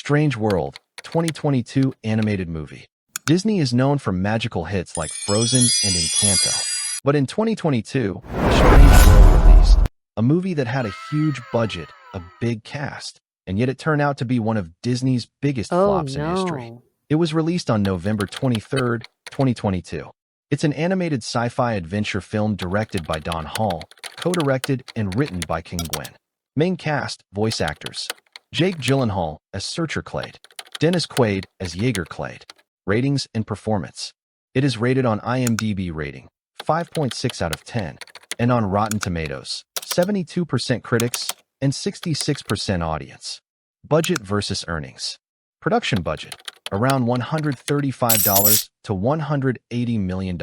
Strange World, 2022 animated movie. Disney is known for magical hits like Frozen and Encanto. But in 2022, Strange World released, a movie that had a huge budget, a big cast, and yet it turned out to be one of Disney's biggest Oh flops in history. no. It was released on November 23rd, 2022. It's an animated sci-fi adventure film directed by Don Hall, co-directed and written by King Gwen. Main cast, voice actors. Jake Gyllenhaal as Searcher Clade. Dennis Quaid as Jaeger Clade. Ratings and performance. It is rated on IMDb rating, 5.6 out of 10, and on Rotten Tomatoes, 72% critics and 66% audience. Budget versus earnings. Production budget, around $135 to $180 million.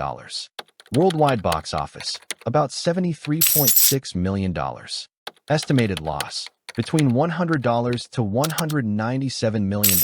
Worldwide box office, about $73.6 million. Estimated loss, between $100 to $197 million,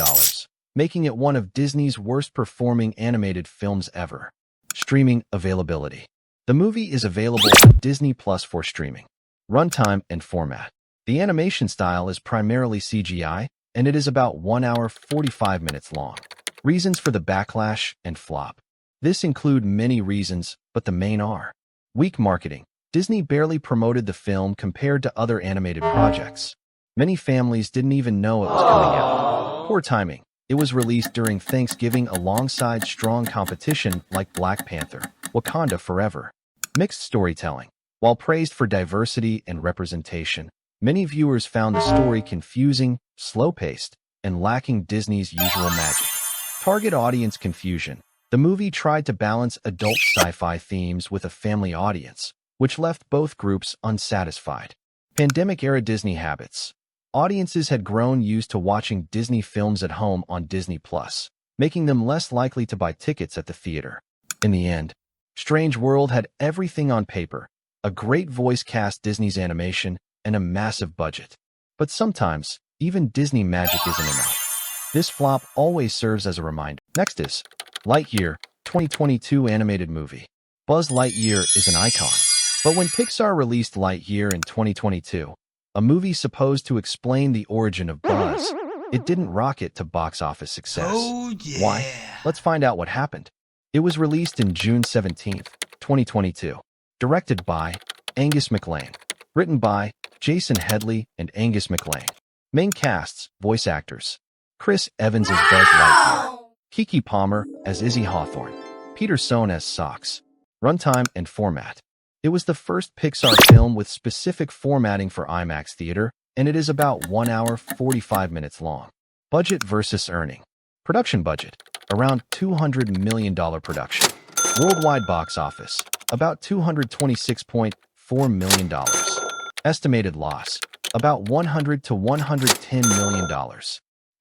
making it one of Disney's worst-performing animated films ever. Streaming availability. The movie is available on Disney Plus for streaming. Runtime and format. The animation style is primarily CGI, and it is about 1 hour 45 minutes long. Reasons for the backlash and flop. This include many reasons, but the main are: weak marketing. Disney barely promoted the film compared to other animated projects. Many families didn't even know it was coming out. Poor timing. It was released during Thanksgiving alongside strong competition like Black Panther, Wakanda Forever. Mixed storytelling. While praised for diversity and representation, many viewers found the story confusing, slow-paced, and lacking Disney's usual magic. Target audience confusion. The movie tried to balance adult sci-fi themes with a family audience, which left both groups unsatisfied. Pandemic-era Disney habits. Audiences had grown used to watching Disney films at home on Disney Plus, making them less likely to buy tickets at the theater. In the end, Strange World had everything on paper: a great voice cast, Disney's animation, and a massive budget. But sometimes, even Disney magic isn't enough. This flop always serves as a reminder. Next is Lightyear, 2022 animated movie. Buzz Lightyear is an icon. But when Pixar released Lightyear in 2022, a movie supposed to explain the origin of Buzz, it didn't rocket to box office success. Oh, yeah. Why? Let's find out what happened. It was released in June 17th, 2022. Directed by Angus MacLane. Written by Jason Headley and Angus MacLane. Main casts, voice actors. Chris Evans as Buzz Lightyear. Kiki Palmer as Izzy Hawthorne. Peter Sohn as Socks. Runtime and format. It was the first Pixar film with specific formatting for IMAX theater, and it is about 1 hour 45 minutes long. Budget versus earning. Production budget, around $200 million production. Worldwide box office, about $226.4 million. Estimated loss, about $100 to $110 million.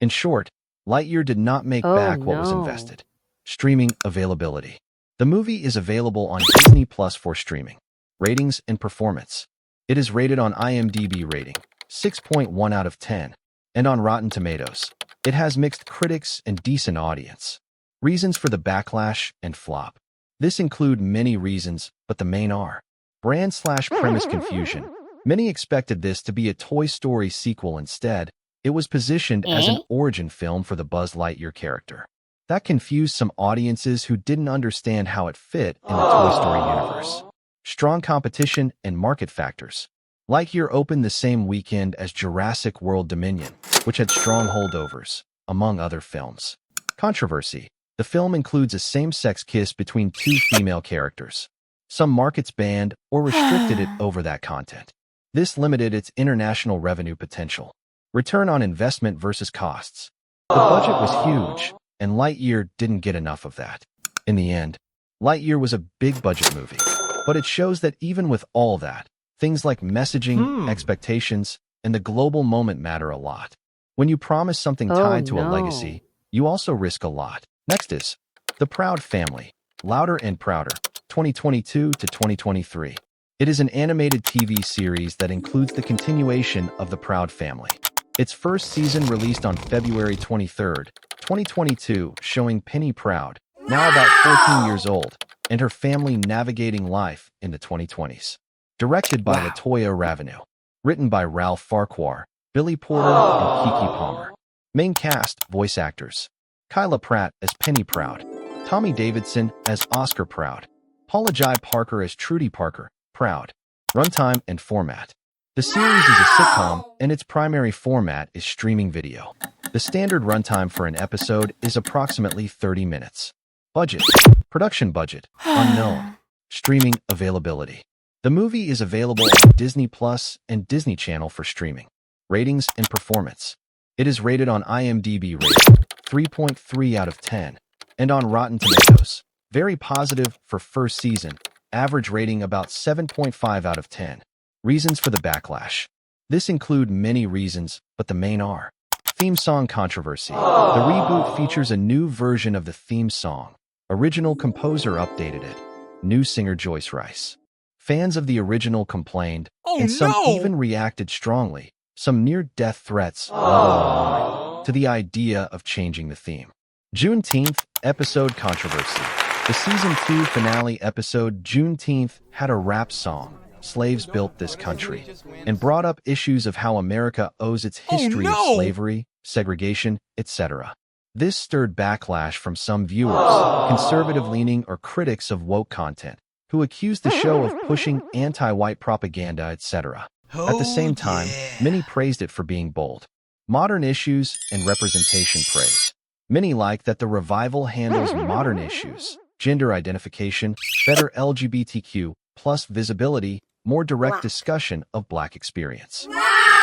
In short, Lightyear did not make back what was invested. Streaming availability. The movie is available on Disney Plus for streaming. Ratings and performance. It is rated on IMDb rating, 6.1 out of 10, and on Rotten Tomatoes. It has mixed critics and decent audience. Reasons for the backlash and flop. This include many reasons, but the main are: brand/premise confusion. Many expected this to be a Toy Story sequel. Instead, it was positioned as an origin film for the Buzz Lightyear character. That confused some audiences who didn't understand how it fit in the Toy Story universe. Strong competition and market factors. Lightyear opened the same weekend as Jurassic World Dominion, which had strong holdovers, among other films. Controversy. The film includes a same-sex kiss between two female characters. Some markets banned or restricted it over that content. This limited its international revenue potential. Return on investment versus costs. The budget was huge, and Lightyear didn't get enough of that. In the end, Lightyear was a big-budget movie. But it shows that even with all that, things like messaging, expectations, and the global moment matter a lot. When you promise something tied to a legacy, you also risk a lot. Next is The Proud Family, Louder and Prouder, 2022 to 2023. It is an animated TV series that includes the continuation of The Proud Family. Its first season released on February 23rd, 2022, showing Penny Proud, now about 14 years old, and her family navigating life in the 2020s. Directed by Latoya Ravenel. Written by Ralph Farquhar, Billy Porter, and Kiki Palmer. Main cast, voice actors. Kyla Pratt as Penny Proud. Tommy Davidson as Oscar Proud. Paula Jai Parker as Trudy Parker, Proud. Runtime and format. The series is a sitcom, and its primary format is streaming video. The standard runtime for an episode is approximately 30 minutes. Budget. Production budget. Unknown. Streaming availability. The movie is available on Disney Plus and Disney Channel for streaming. Ratings and performance. It is rated on IMDb rating 3.3 out of 10 and on Rotten Tomatoes. Very positive for first season. Average rating about 7.5 out of 10. Reasons for the backlash. This include many reasons, but the main are: theme song controversy. The reboot features a new version of the theme song. Original composer updated it. New singer Joyce Rice. Fans of the original complained, and some even reacted strongly. Some near-death threats to the idea of changing the theme. Juneteenth episode controversy. The season 2 finale episode Juneteenth had a rap song, "Slaves Built This Country," and brought up issues of how America owes its history of slavery, segregation, etc. This stirred backlash from some viewers, conservative-leaning or critics of woke content, who accused the show of pushing anti-white propaganda, etc. At the same time, many praised it for being bold. Modern issues and representation praise. Many like that the revival handles modern issues, gender identification, better LGBTQ plus visibility, more direct discussion of Black experience.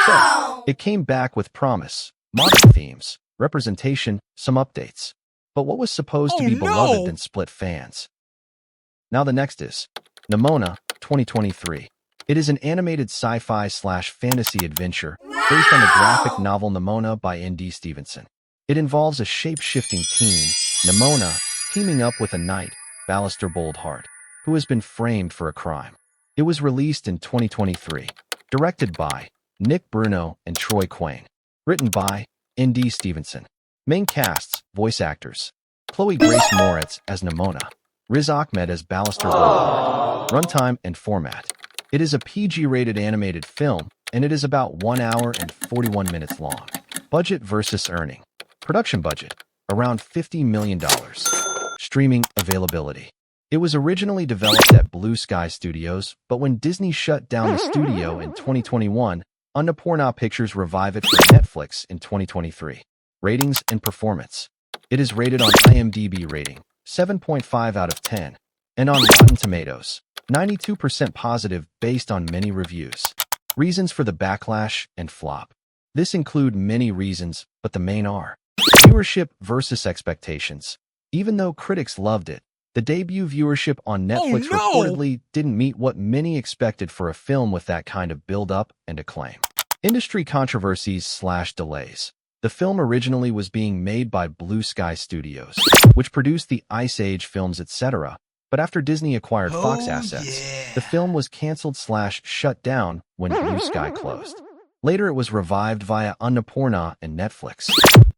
So, it came back with promise, modern themes, representation, some updates. But what was supposed to be beloved then split fans? Now the next is Nimona, 2023. It is an animated sci-fi/fantasy adventure based on the graphic novel Nimona by N.D. Stevenson. It involves a shape-shifting teen, Nimona, teaming up with a knight, Ballister Boldheart, who has been framed for a crime. It was released in 2023. Directed by Nick Bruno and Troy Quane. Written by N.D. Stevenson. Main casts, voice actors. Chloe Grace Moretz as Nimona. Riz Ahmed as Ballister Boldheart. Runtime and format. It is a PG-rated animated film, and it is about 1 hour and 41 minutes long. Budget versus earning. Production budget, around $50 million. Streaming availability. It was originally developed at Blue Sky Studios, but when Disney shut down the studio in 2021, Annapurna Pictures revived it for Netflix in 2023. Ratings and performance. It is rated on IMDb rating 7.5 out of 10 and on Rotten Tomatoes 92% positive based on many reviews. Reasons for the backlash and flop. This include many reasons, but the main are: viewership versus expectations. Even though critics loved it, the debut viewership on Netflix reportedly didn't meet what many expected for a film with that kind of build-up and acclaim. Industry controversies/delays. The film originally was being made by Blue Sky Studios, which produced the Ice Age films, etc. But after Disney acquired Fox assets, the film was canceled/shut down when Blue Sky closed. Later it was revived via Annapurna and Netflix.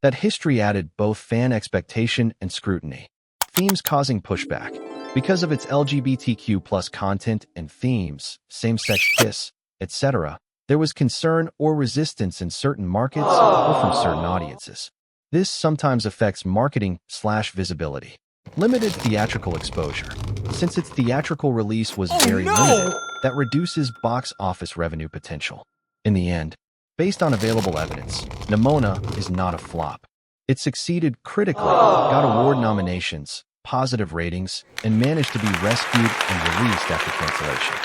That history added both fan expectation and scrutiny. Themes causing pushback. Because of its LGBTQ plus content and themes, same-sex kiss, etc., there was concern or resistance in certain markets or from certain audiences. This sometimes affects marketing/visibility. Limited theatrical exposure. Since its theatrical release was very limited, that reduces box office revenue potential. In the end, based on available evidence, Nimona is not a flop. It succeeded critically, got award nominations, positive ratings, and managed to be rescued and released after cancellation.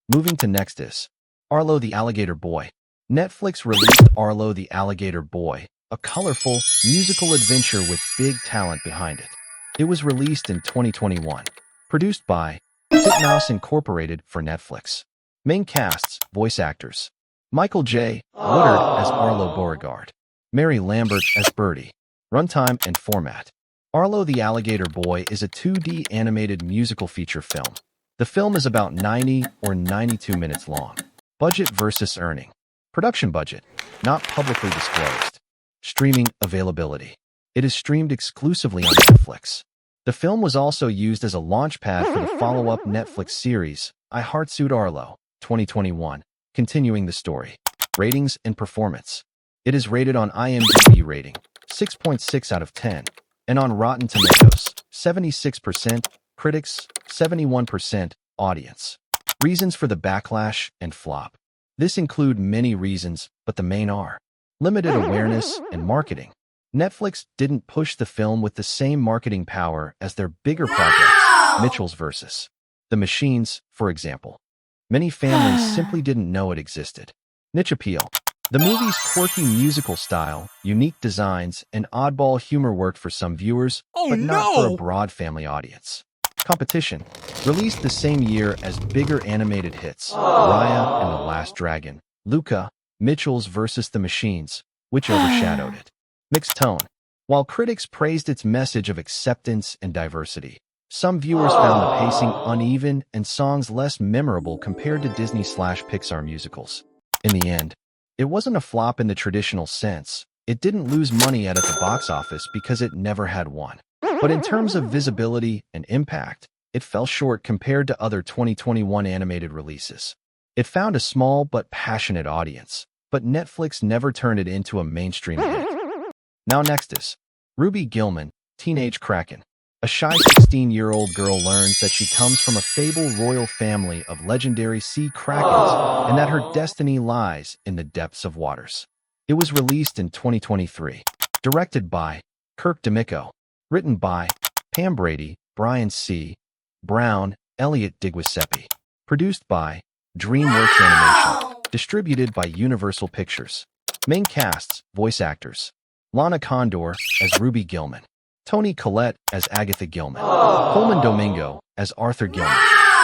Moving to next is Arlo the Alligator Boy. Netflix released Arlo the Alligator Boy, a colorful, musical adventure with big talent behind it. It was released in 2021. Produced by Titmouse Incorporated for Netflix. Main casts, voice actors. Michael J. Woodard as Arlo Beauregard. Mary Lambert as Birdie. Runtime and format. Arlo the Alligator Boy is a 2D animated musical feature film. The film is about 90 or 92 minutes long. Budget versus earning. Production budget, not publicly disclosed. Streaming availability. It is streamed exclusively on Netflix. The film was also used as a launchpad for the follow-up Netflix series, I Heartsuit Arlo, 2021, continuing the story. Ratings and performance. It is rated on IMDb rating 6.6 out of 10, and on Rotten Tomatoes, 76%, critics, 71%, audience. Reasons for the backlash and flop. This include many reasons, but the main are limited awareness and marketing. Netflix didn't push the film with the same marketing power as their bigger projects, Mitchell's vs. The Machines, for example. Many families simply didn't know it existed. Niche appeal. The movie's quirky musical style, unique designs, and oddball humor worked for some viewers, but not for a broad family audience. Competition. Released the same year as bigger animated hits, Raya and the Last Dragon, Luca, Mitchell's vs. The Machines, which overshadowed it. Mixed tone. While critics praised its message of acceptance and diversity, some viewers found the pacing uneven and songs less memorable compared to Disney/Pixar musicals. In the end, it wasn't a flop in the traditional sense. It didn't lose money at the box office because it never had one. But in terms of visibility and impact, it fell short compared to other 2021 animated releases. It found a small but passionate audience, but Netflix never turned it into a mainstream hit. Now next is Ruby Gillman, Teenage Kraken. A shy 16-year-old girl learns that she comes from a fabled royal family of legendary sea krakens and that her destiny lies in the depths of waters. It was released in 2023. Directed by Kirk D'Amico. Written by Pam Brady, Brian C. Brown, Elliot Digwisepi. Produced by DreamWorks Animation. Distributed by Universal Pictures. Main casts, voice actors. Lana Condor as Ruby Gillman. Toni Collette as Agatha Gilman. Coleman Domingo as Arthur Gilman.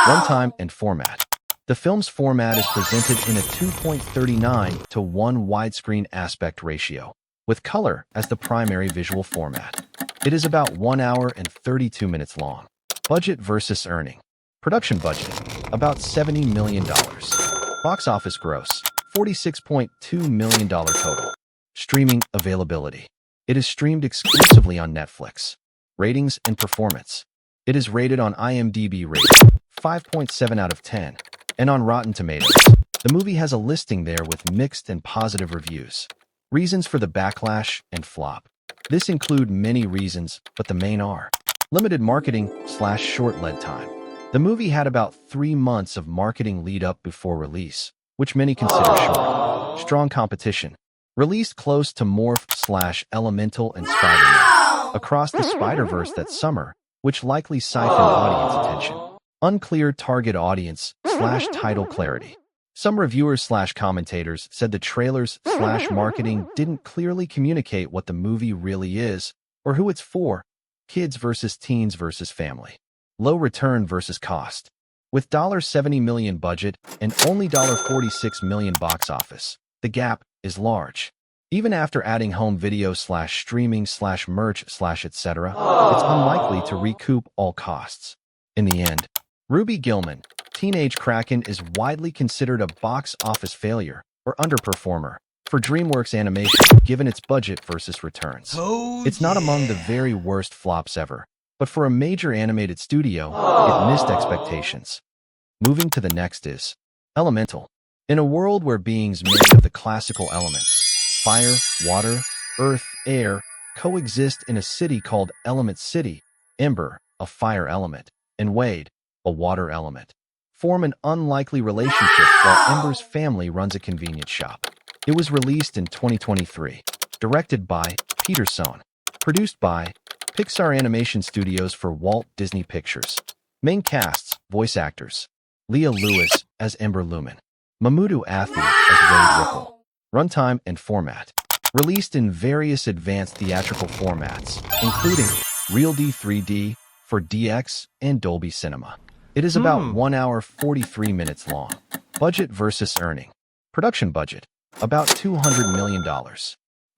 Runtime and format. The film's format is presented in a 2.39:1 widescreen aspect ratio, with color as the primary visual format. It is about 1 hour and 32 minutes long. Budget versus earning. Production budget, about $70 million. Box office gross, $46.2 million total. Streaming availability. It is streamed exclusively on Netflix. Ratings and performance. It is rated on IMDb rating, 5.7 out of 10, and on Rotten Tomatoes. The movie has a listing there with mixed and positive reviews. Reasons for the backlash and flop. This include many reasons, but the main are limited marketing/short lead time. The movie had about 3 months of marketing lead up before release, which many consider short. Strong competition. Released close to Morph/Elemental and Spider-Man Across the Spider-Verse that summer, which likely siphoned audience attention. Unclear target audience/title clarity. Some reviewers/commentators said the trailers/marketing didn't clearly communicate what the movie really is or who it's for. Kids versus teens versus family. Low return versus cost. With $70 million budget and only $46 million box office, the gap is large. Even after adding home video/streaming/merch/etc., it's unlikely to recoup all costs. In the end, Ruby Gillman, Teenage Kraken is widely considered a box office failure or underperformer for DreamWorks Animation given its budget versus returns. It's not among the very worst flops ever, but for a major animated studio, it missed expectations. Moving to the next is Elemental. In a world where beings made of the classical elements, fire, water, earth, air, coexist in a city called Element City, Ember, a fire element, and Wade, a water element, form an unlikely relationship while Ember's family runs a convenience shop. It was released in 2023, directed by Peter Sohn, produced by Pixar Animation Studios for Walt Disney Pictures. Main casts, voice actors, Leah Lewis as Ember Lumen, Mamoudou Athie as Wade Ripple. Runtime and format. Released in various advanced theatrical formats, including RealD 3D for DX and Dolby Cinema. It is about 1 hour 43 minutes long. Budget versus earning. Production budget, about $200 million.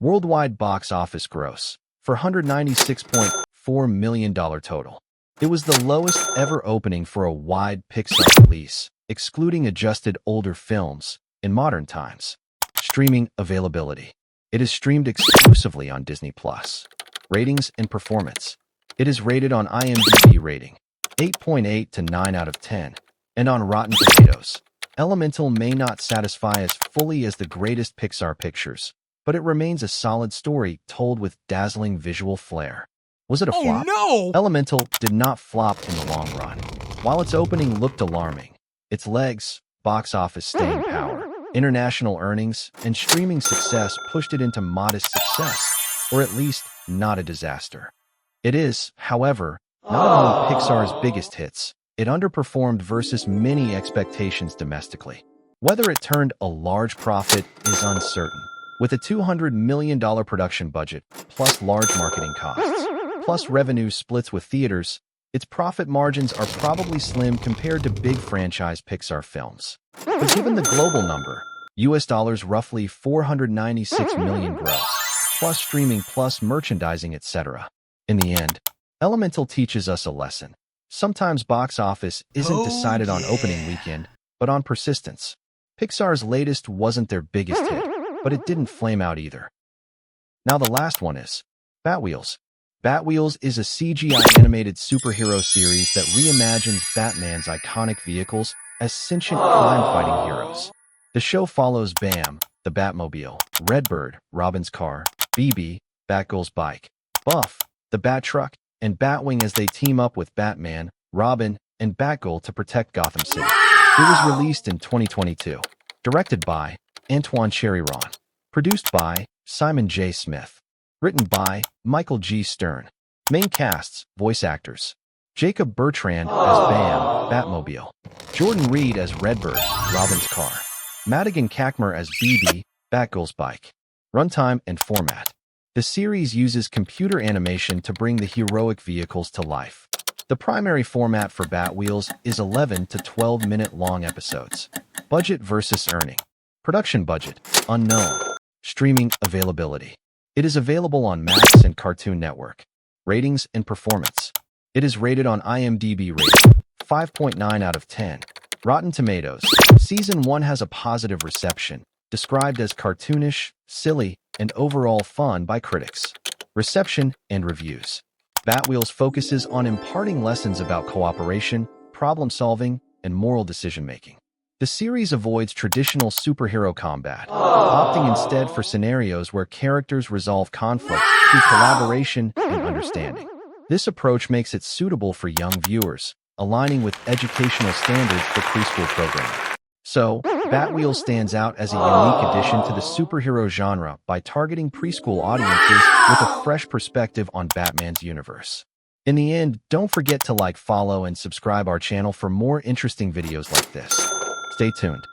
Worldwide box office gross, for $196.4 million total. It was the lowest ever opening for a wide Pixar release, excluding adjusted older films, in modern times. Streaming availability. It is streamed exclusively on Disney+. Ratings and performance. It is rated on IMDb rating, 8.8 to 9 out of 10, and on Rotten Tomatoes. Elemental may not satisfy as fully as the greatest Pixar pictures, but it remains a solid story told with dazzling visual flair. Was it a flop? No! Elemental did not flop in the long run. While its opening looked alarming, its legs, box office staying power, international earnings, and streaming success pushed it into modest success, or at least not a disaster. It is, however, not among Pixar's biggest hits. It underperformed versus many expectations domestically. Whether it turned a large profit is uncertain. With a $200 million production budget, plus large marketing costs, plus revenue splits with theaters, its profit margins are probably slim compared to big franchise Pixar films. But given the global number, US dollars roughly $496 million gross, plus streaming plus merchandising, etc. In the end, Elemental teaches us a lesson. Sometimes box office isn't decided on opening weekend, but on persistence. Pixar's latest wasn't their biggest hit, but it didn't flame out either. Now the last one is Batwheels. Batwheels is a CGI animated superhero series that reimagines Batman's iconic vehicles as sentient crime-fighting heroes. The show follows Bam, the Batmobile, Redbird, Robin's car, BB, Batgirl's bike, Buff, the Bat truck, and Batwing as they team up with Batman, Robin, and Batgirl to protect Gotham City. It was released in 2022. Directed by Antoine Cheriron. Produced by Simon J. Smith. Written by Michael G. Stern. Main casts, voice actors. Jacob Bertrand as Bam, Batmobile. Jordan Reed as Redbird, Robin's car. Madigan Kakmer as BB, Batgirl's bike. Runtime and format. The series uses computer animation to bring the heroic vehicles to life. The primary format for Batwheels is 11 to 12-minute long episodes. Budget versus earning. Production budget, unknown. Streaming availability. It is available on Max and Cartoon Network. Ratings and performance. It is rated on IMDb rating, 5.9 out of 10. Rotten Tomatoes. Season 1 has a positive reception, described as cartoonish, silly, and overall fun by critics. Reception and reviews. Batwheels focuses on imparting lessons about cooperation, problem-solving, and moral decision-making. The series avoids traditional superhero combat, opting instead for scenarios where characters resolve conflict through collaboration and understanding. This approach makes it suitable for young viewers, aligning with educational standards for preschool programming. So, Batwheels stands out as a unique addition to the superhero genre by targeting preschool audiences with a fresh perspective on Batman's universe. In the end, don't forget to like, follow, and subscribe our channel for more interesting videos like this. Stay tuned.